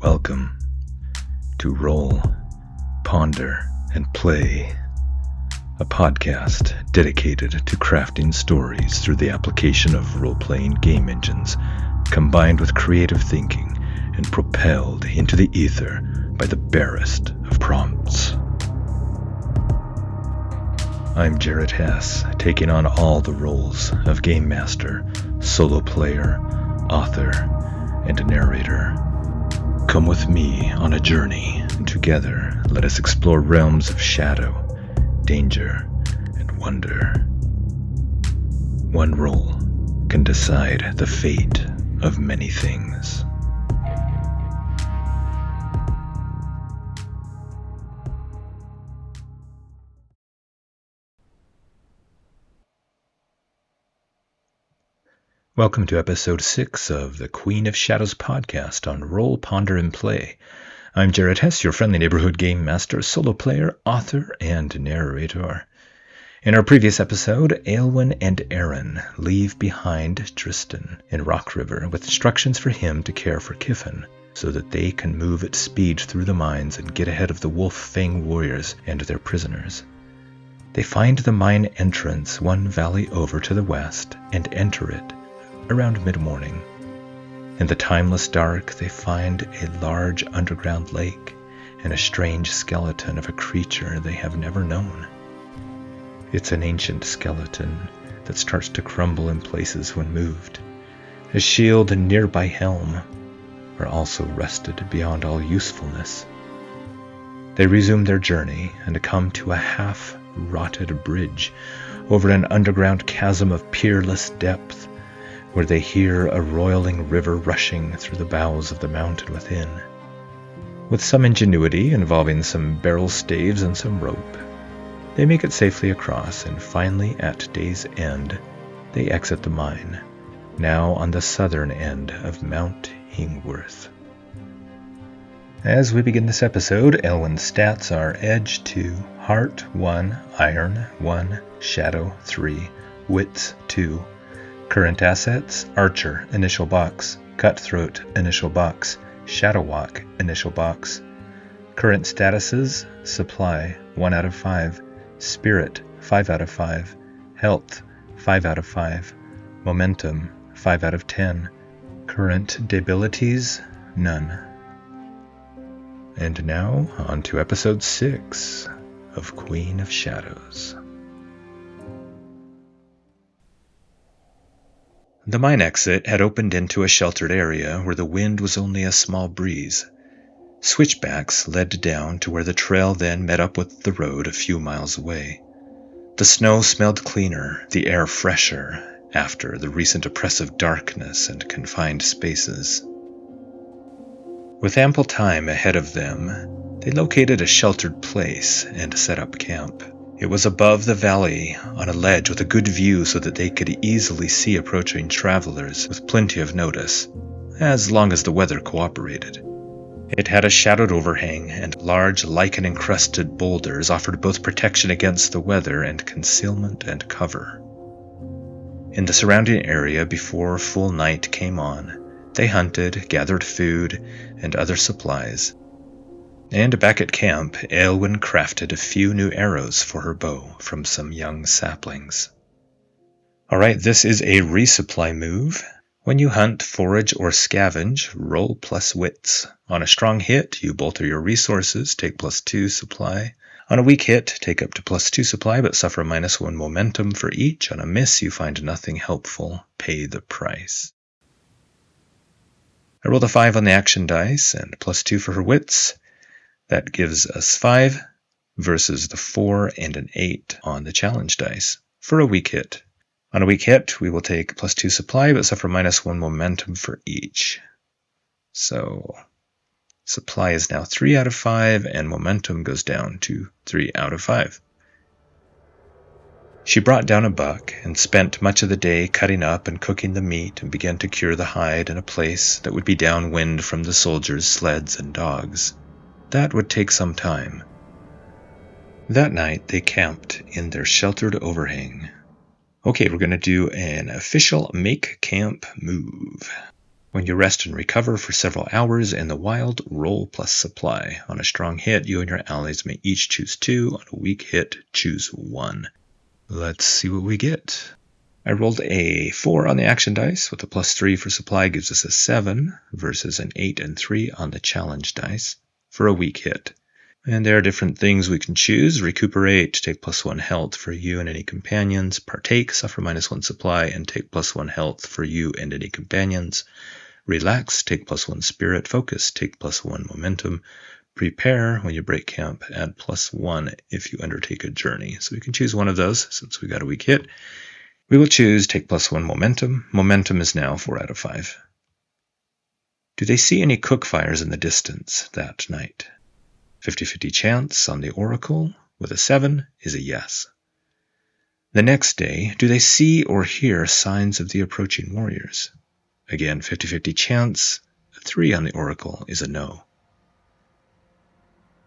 Welcome to Roll, Ponder, and Play, a podcast dedicated to crafting stories through the application of role-playing game engines, combined with creative thinking and propelled into the ether by the barest of prompts. I'm Jared Hess, taking on all the roles of Game Master, Solo Player, Author, and Narrator. Come with me on a journey, and together let us explore realms of shadow, danger, and wonder. One role can decide the fate of many things. Welcome to episode 6 of the Queen of Shadows podcast on Roll, Ponder, and Play. I'm Jared Hess, your friendly neighborhood game master, solo player, author, and narrator. In our previous episode, Eilwen and Aaron leave behind Drystan in Rockriver with instructions for him to care for Kyffin so that they can move at speed through the mines and get ahead of the Wolf Fang warriors and their prisoners. They find the mine entrance one valley over to the west and enter it around mid-morning. In the timeless dark, they find a large underground lake and a strange skeleton of a creature they have never known. It's an ancient skeleton that starts to crumble in places when moved. A shield and nearby helm are also rusted beyond all usefulness. They resume their journey and come to a half-rotted bridge over an underground chasm of peerless depth, where they hear a roiling river rushing through the bowels of the mountain within. With some ingenuity involving some barrel staves and some rope, they make it safely across, and finally at day's end, they exit the mine, now on the southern end of Mount Hingsworth. As we begin this episode, Eilwen's stats are Edge 2, Heart 1, Iron 1, Shadow 3, Wits 2, Current assets, Archer, initial box, Cutthroat, initial box, Shadow Walk, initial box. Current statuses, Supply, 1 out of 5, Spirit, 5 out of 5, Health, 5 out of 5, Momentum, 5 out of 10, Current debilities, none. And now, on to episode 6 of Queen of Shadows. The mine exit had opened into a sheltered area where the wind was only a small breeze. Switchbacks led down to where the trail then met up with the road a few miles away. The snow smelled cleaner, the air fresher, after the recent oppressive darkness and confined spaces. With ample time ahead of them, they located a sheltered place and set up camp. It was above the valley, on a ledge with a good view so that they could easily see approaching travelers with plenty of notice, as long as the weather cooperated. It had a shadowed overhang, and large lichen-encrusted boulders offered both protection against the weather and concealment and cover. In the surrounding area before full night came on, they hunted, gathered food, and other supplies. And back at camp, Eilwen crafted a few new arrows for her bow from some young saplings. Alright, this is a resupply move. When you hunt, forage, or scavenge, roll plus wits. On a strong hit, you bolter your resources, take +2 supply. On a weak hit, take up to +2 supply, but suffer -1 momentum for each. On a miss, you find nothing helpful. Pay the price. I rolled a 5 on the action dice, and +2 for her wits. That gives us 5 versus the 4 and an 8 on the challenge dice for a weak hit. On a weak hit, we will take +2 supply, but suffer -1 momentum for each. So, supply is now 3 out of 5, and momentum goes down to 3 out of 5. She brought down a buck and spent much of the day cutting up and cooking the meat, and began to cure the hide in a place that would be downwind from the soldiers' sleds and dogs. That would take some time. That night, they camped in their sheltered overhang. Okay, we're going to do an official make camp move. When you rest and recover for several hours in the wild, roll plus supply. On a strong hit, you and your allies may each choose 2. On a weak hit, choose 1. Let's see what we get. I rolled a 4 on the action dice, with a +3 for supply gives us a 7, versus an 8 and 3 on the challenge dice for a weak hit. And there are different things we can choose. Recuperate, take +1 health for you and any companions. Partake, suffer -1 supply, and take +1 health for you and any companions. Relax, take +1 spirit. Focus, take +1 momentum. Prepare, when you break camp, add +1 if you undertake a journey. So we can choose one of those since we got a weak hit. We will choose take +1 momentum. Momentum is now 4 out of 5. Do they see any cook fires in the distance that night? 50-50 chance on the oracle with a 7 is a yes. The next day, do they see or hear signs of the approaching warriors? Again, 50-50 chance. A 3 on the oracle is a no.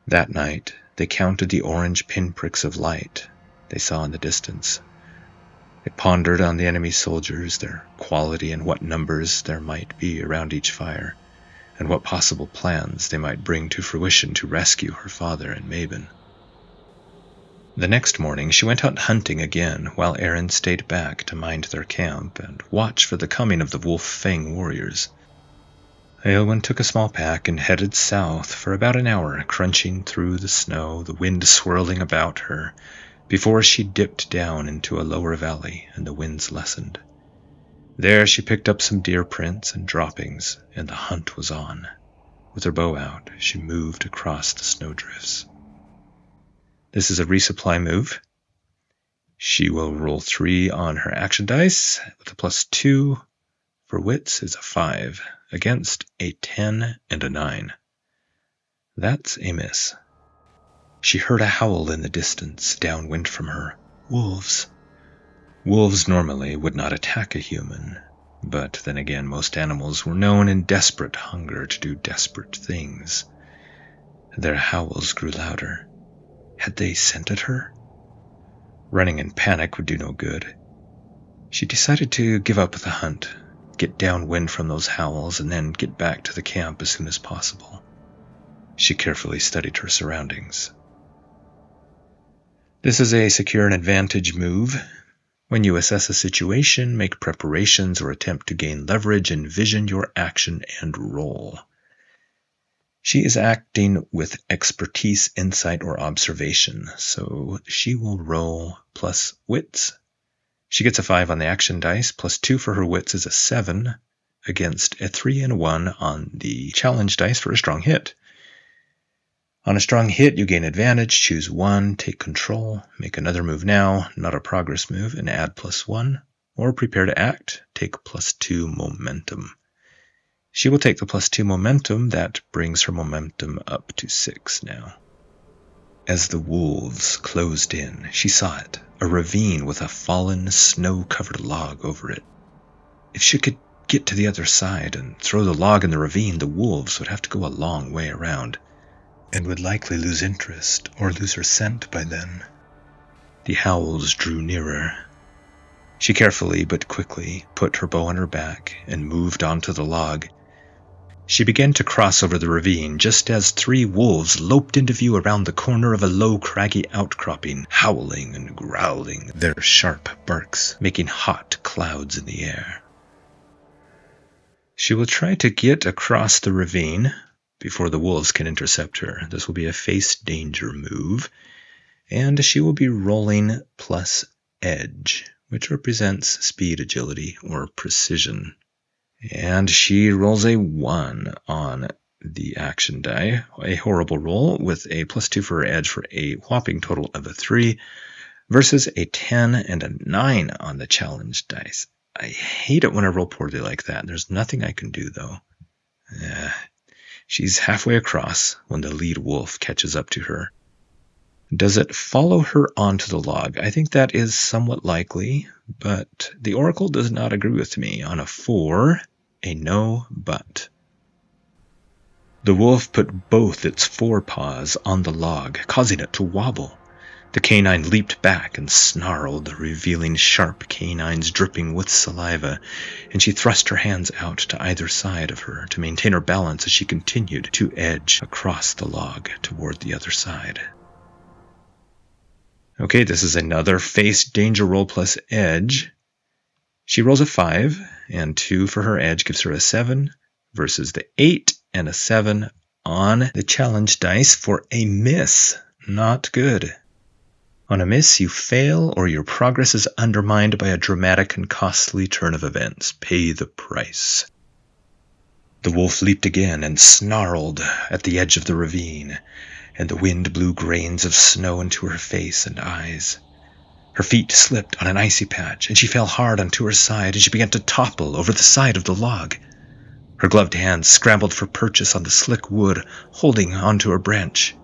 That night, they counted the orange pinpricks of light they saw in the distance. They pondered on the enemy soldiers, their quality, and what numbers there might be around each fire, and what possible plans they might bring to fruition to rescue her father and Mabon. The next morning she went out hunting again, while Aaron stayed back to mind their camp and watch for the coming of the Wolf Fang warriors. Eilwen took a small pack and headed south for about an hour, crunching through the snow, the wind swirling about her, before she dipped down into a lower valley and the winds lessened. There she picked up some deer prints and droppings, and the hunt was on. With her bow out, she moved across the snowdrifts. This is a resupply move. She will roll 3 on her action dice, with a +2 for wits is a 5, against a 10 and a 9. That's a miss. She heard a howl in the distance, downwind from her. Wolves. Wolves normally would not attack a human, but then again most animals were known in desperate hunger to do desperate things. Their howls grew louder. Had they scented her? Running in panic would do no good. She decided to give up the hunt, get downwind from those howls, and then get back to the camp as soon as possible. She carefully studied her surroundings. This is a secure and advantage move. When you assess a situation, make preparations, or attempt to gain leverage, envision your action and roll. She is acting with expertise, insight, or observation, so she will roll plus wits. She gets a 5 on the action dice, +2 for her wits is a 7, against a 3 and a 1 on the challenge dice for a strong hit. On a strong hit, you gain advantage, choose 1, take control, make another move now, not a progress move, and add +1, or prepare to act, take +2 momentum. She will take the +2 momentum, that brings her momentum up to 6 now. As the wolves closed in, she saw it, a ravine with a fallen, snow-covered log over it. If she could get to the other side and throw the log in the ravine, the wolves would have to go a long way around, and would likely lose interest or lose her scent by then. The howls drew nearer. She carefully but quickly put her bow on her back and moved onto the log. She began to cross over the ravine just as 3 wolves loped into view around the corner of a low, craggy outcropping, howling and growling, their sharp barks making hot clouds in the air. She will try to get across the ravine before the wolves can intercept her. This will be a face danger move, and she will be rolling plus edge, which represents speed, agility, or precision. And she rolls a 1 on the action die, a horrible roll, with a +2 for her edge for a whopping total of a 3, versus a 10 and a 9 on the challenge dice. I hate it when I roll poorly like that. There's nothing I can do, though. She's halfway across when the lead wolf catches up to her. Does it follow her onto the log? I think that is somewhat likely, but the oracle does not agree with me. On a 4, a no but. The wolf put both its forepaws on the log, causing it to wobble. The canine leaped back and snarled, revealing sharp canines dripping with saliva, and she thrust her hands out to either side of her to maintain her balance as she continued to edge across the log toward the other side. Okay, this is another face danger roll plus edge. She rolls a 5, and 2 for her edge gives her a 7, versus the 8 and a 7 on the challenge dice for a miss. Not good. On a miss, you fail, or your progress is undermined by a dramatic and costly turn of events. Pay the price. The wolf leaped again and snarled at the edge of the ravine, and the wind blew grains of snow into her face and eyes. Her feet slipped on an icy patch, and she fell hard onto her side, and she began to topple over the side of the log. Her gloved hands scrambled for purchase on the slick wood, holding onto a branch.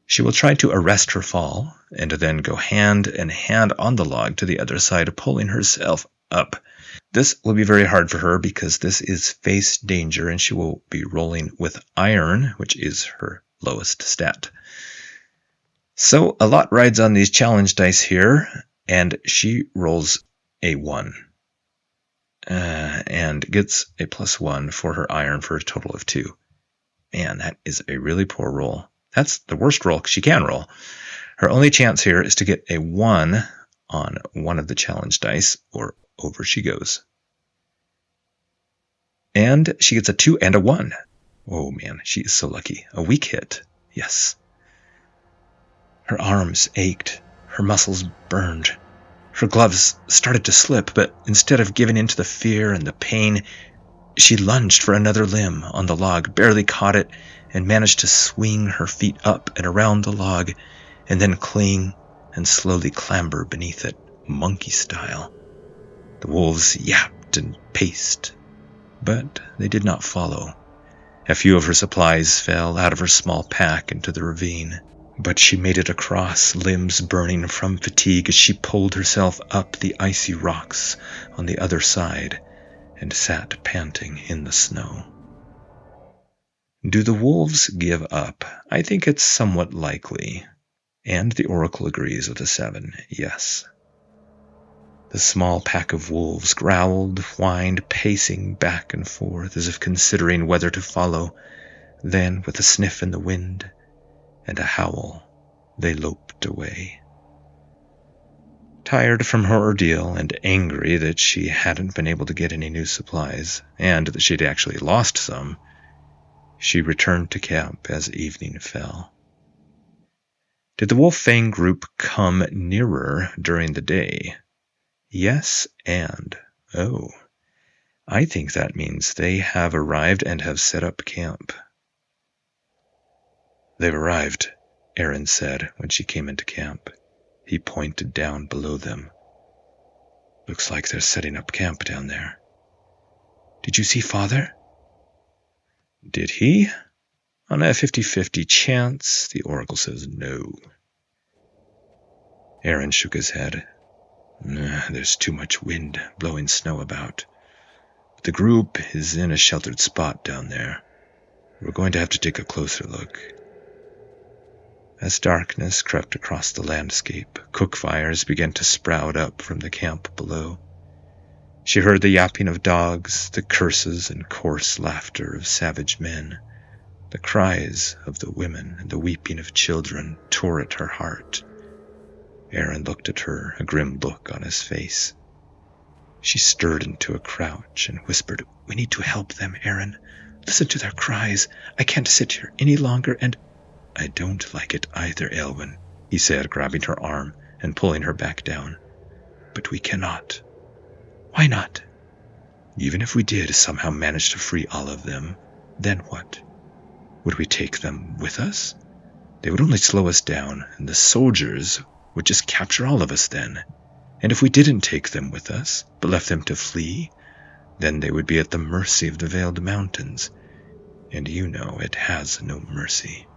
She will try to arrest her fall, and then go hand in hand on the log to the other side, pulling herself up. This will be very hard for her because this is face danger, and she will be rolling with iron, which is her lowest stat. So a lot rides on these challenge dice here, and she rolls a 1. And gets a +1 for her iron for a total of 2. Man, that is a really poor roll. That's the worst roll she can roll. Her only chance here is to get a 1 on one of the challenge dice, or over she goes. And she gets a 2 and a 1. Oh man, she is so lucky. A weak hit. Yes. Her arms ached. Her muscles burned. Her gloves started to slip, but instead of giving in to the fear and the pain, she lunged for another limb on the log, barely caught it, and managed to swing her feet up and around the log, and then cling and slowly clamber beneath it, monkey style. The wolves yapped and paced, but they did not follow. A few of her supplies fell out of her small pack into the ravine, but she made it across, limbs burning from fatigue as she pulled herself up the icy rocks on the other side and sat panting in the snow. Do the wolves give up? I think it's somewhat likely, and the oracle agrees with a 7, yes. The small pack of wolves growled, whined, pacing back and forth as if considering whether to follow. Then, with a sniff in the wind and a howl, they loped away. Tired from her ordeal and angry that she hadn't been able to get any new supplies, and that she'd actually lost some, she returned to camp as evening fell. Did the Wolf Fang group come nearer during the day? Yes, and I think that means they have arrived and have set up camp. They've arrived, Aaron said when she came into camp. He pointed down below them. Looks like they're setting up camp down there. Did you see Father? Did he? On a 50-50 chance, the oracle says no. Aaron shook his head. There's too much wind blowing snow about. The group is in a sheltered spot down there. We're going to have to take a closer look. As darkness crept across the landscape, cook fires began to sprout up from the camp below. She heard the yapping of dogs, the curses and coarse laughter of savage men. The cries of the women and the weeping of children tore at her heart. Aaron looked at her, a grim look on his face. She stirred into a crouch and whispered, "We need to help them, Aaron. Listen to their cries. I can't sit here any longer, and—" "I don't like it either, Eilwen," he said, grabbing her arm and pulling her back down. "But we cannot." "Why not?" "Even if we did somehow manage to free all of them, then what? Would we take them with us? They would only slow us down, and the soldiers would just capture all of us then. And if we didn't take them with us, but left them to flee, then they would be at the mercy of the Veiled Mountains, and you know it has no mercy."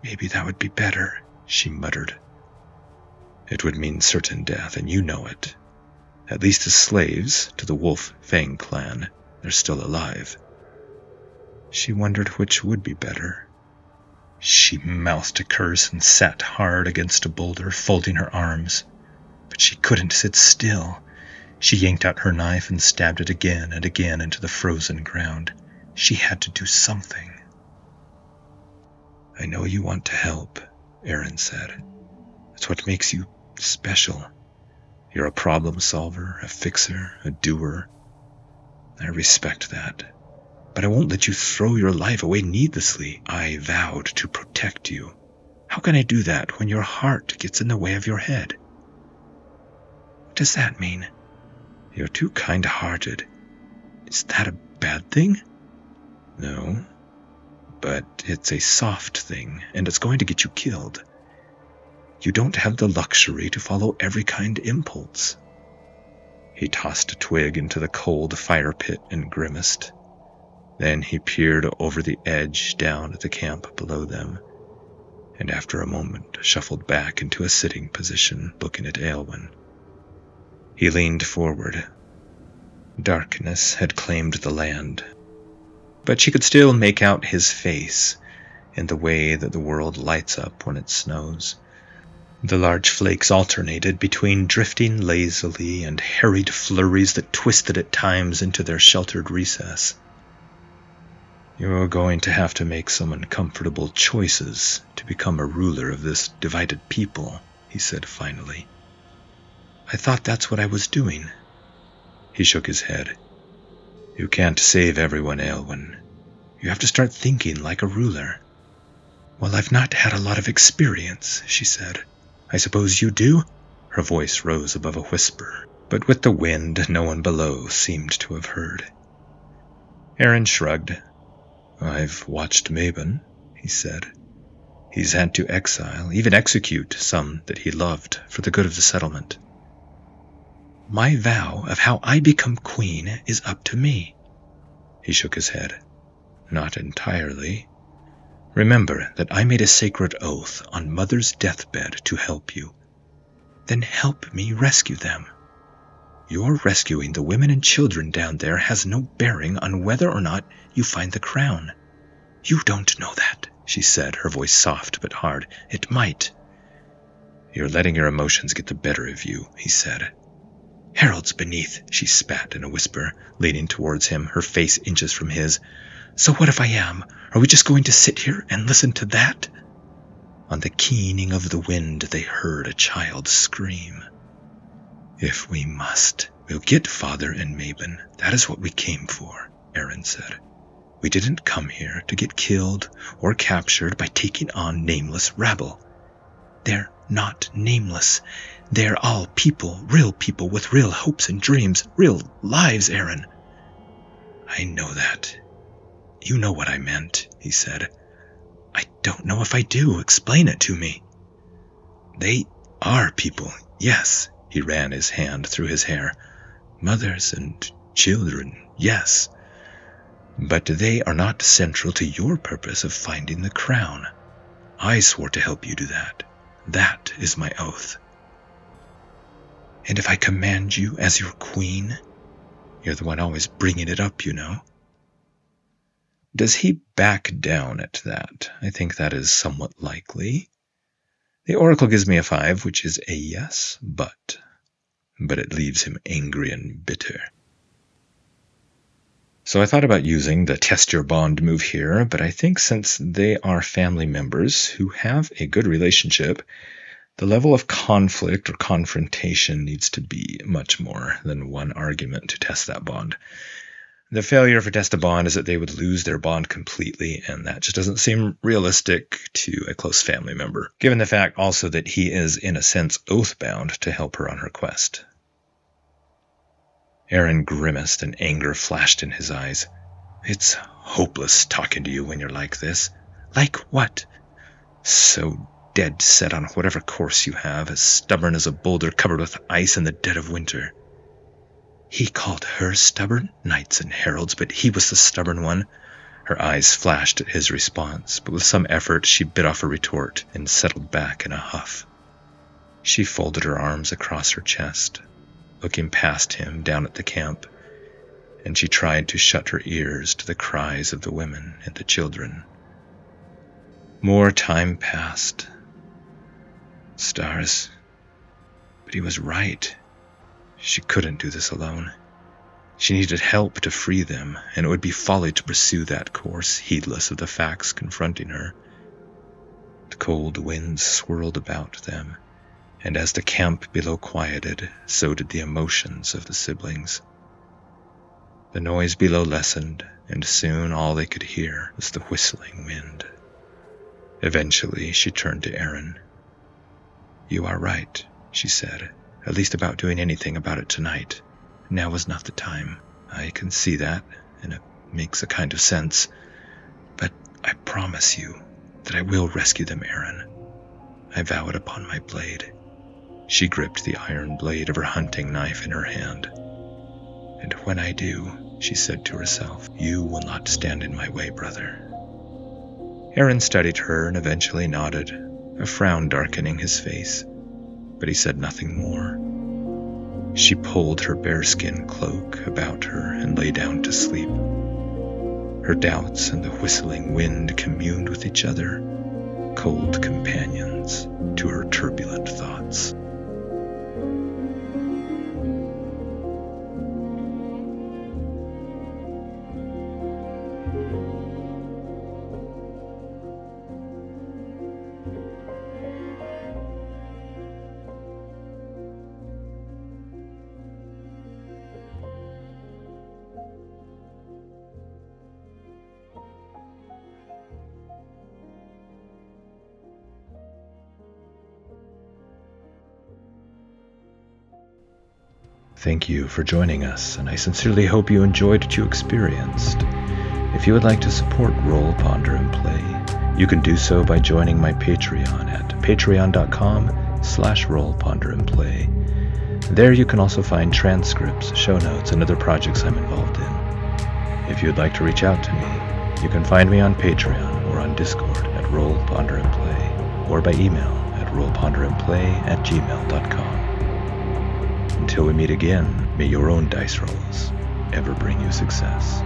"Maybe that would be better," she muttered. "It would mean certain death, and you know it. At least as slaves to the Wolf Fang clan, they're still alive." She wondered which would be better. She mouthed a curse and sat hard against a boulder, folding her arms. But she couldn't sit still. She yanked out her knife and stabbed it again and again into the frozen ground. She had to do something. "I know you want to help," Aaron said. "That's what makes you special. You're a problem solver, a fixer, a doer. I respect that. But I won't let you throw your life away needlessly. I vowed to protect you. How can I do that when your heart gets in the way of your head?" "What does that mean?" "You're too kind-hearted." "Is that a bad thing?" "No, but it's a soft thing, and it's going to get you killed. You don't have the luxury to follow every kind impulse." He tossed a twig into the cold fire pit and grimaced. Then he peered over the edge down at the camp below them, and after a moment shuffled back into a sitting position, looking at Eilwen. He leaned forward. Darkness had claimed the land, but she could still make out his face in the way that the world lights up when it snows. The large flakes alternated between drifting lazily and harried flurries that twisted at times into their sheltered recess. "You're going to have to make some uncomfortable choices to become a ruler of this divided people," he said finally. "I thought that's what I was doing." He shook his head. "You can't save everyone, Eilwen. You have to start thinking like a ruler." "Well, I've not had a lot of experience," she said. "I suppose you do?" Her voice rose above a whisper, but with the wind no one below seemed to have heard. Aaron shrugged. "I've watched Mabon," he said. "He's had to exile, even execute, some that he loved for the good of the settlement." "My vow of how I become queen is up to me." He shook his head. "Not entirely. Remember that I made a sacred oath on Mother's deathbed to help you." "Then help me rescue them." "Your rescuing the women and children down there has no bearing on whether or not you find the crown." "You don't know that," she said, her voice soft but hard. "It might." "You're letting your emotions get the better of you," he said. "Harold's beneath," she spat in a whisper, leaning towards him, her face inches from his. "So what if I am? Are we just going to sit here and listen to that?" On the keening of the wind they heard a child scream. "If we must, we'll get Father and Mabon. That is what we came for," Aaron said. "We didn't come here to get killed or captured by taking on nameless rabble." "They're not nameless. They're all people, real people with real hopes and dreams, real lives, Aaron." "I know that. You know what I meant," he said. "I don't know if I do. Explain it to me." "They are people, yes." He ran his hand through his hair. "Mothers and children, yes. But they are not central to your purpose of finding the crown. I swore to help you do that. That is my oath." "And if I command you as your queen? You're the one always bringing it up, you know." Does he back down at that? I think that is somewhat likely. The oracle gives me a 5, which is a yes, but it leaves him angry and bitter. So I thought about using the test your bond move here, but I think since they are family members who have a good relationship, the level of conflict or confrontation needs to be much more than one argument to test that bond. The failure for test a bond is that they would lose their bond completely, and that just doesn't seem realistic to a close family member, given the fact also that he is, in a sense, oath-bound to help her on her quest. Aaron grimaced and anger flashed in his eyes. "It's hopeless talking to you when you're like this." "Like what?" "So dead set on whatever course you have, as stubborn as a boulder covered with ice in the dead of winter." He called her stubborn? Knights and heralds, but he was the stubborn one. Her eyes flashed at his response, but with some effort she bit off a retort and settled back in a huff. She folded her arms across her chest, looking past him down at the camp, and she tried to shut her ears to the cries of the women and the children. More time passed. Stars. But he was right. She couldn't do this alone. She needed help to free them, and it would be folly to pursue that course, heedless of the facts confronting her. The cold winds swirled about them, and as the camp below quieted, so did the emotions of the siblings. The noise below lessened, and soon all they could hear was the whistling wind. Eventually, she turned to Aaron. "You are right," she said, "at least about doing anything about it tonight. Now is not the time. I can see that, and it makes a kind of sense. But I promise you that I will rescue them, Aaron. I vow it upon my blade." She gripped the iron blade of her hunting knife in her hand. "And when I do," she said to herself, "you will not stand in my way, brother." Aaron studied her and eventually nodded, a frown darkening his face, but he said nothing more. She pulled her bearskin cloak about her and lay down to sleep. Her doubts and the whistling wind communed with each other, cold companions to her turbulent thoughts. Thank you for joining us, and I sincerely hope you enjoyed what you experienced. If you would like to support Roll, Ponder, and Play, you can do so by joining my Patreon at patreon.com/Roll, Ponder, and Play. There you can also find transcripts, show notes, and other projects I'm involved in. If you would like to reach out to me, you can find me on Patreon or on Discord at Roll, Ponder, and Play, or by email at rollponderandplay@gmail.com. Until we meet again, may your own dice rolls ever bring you success.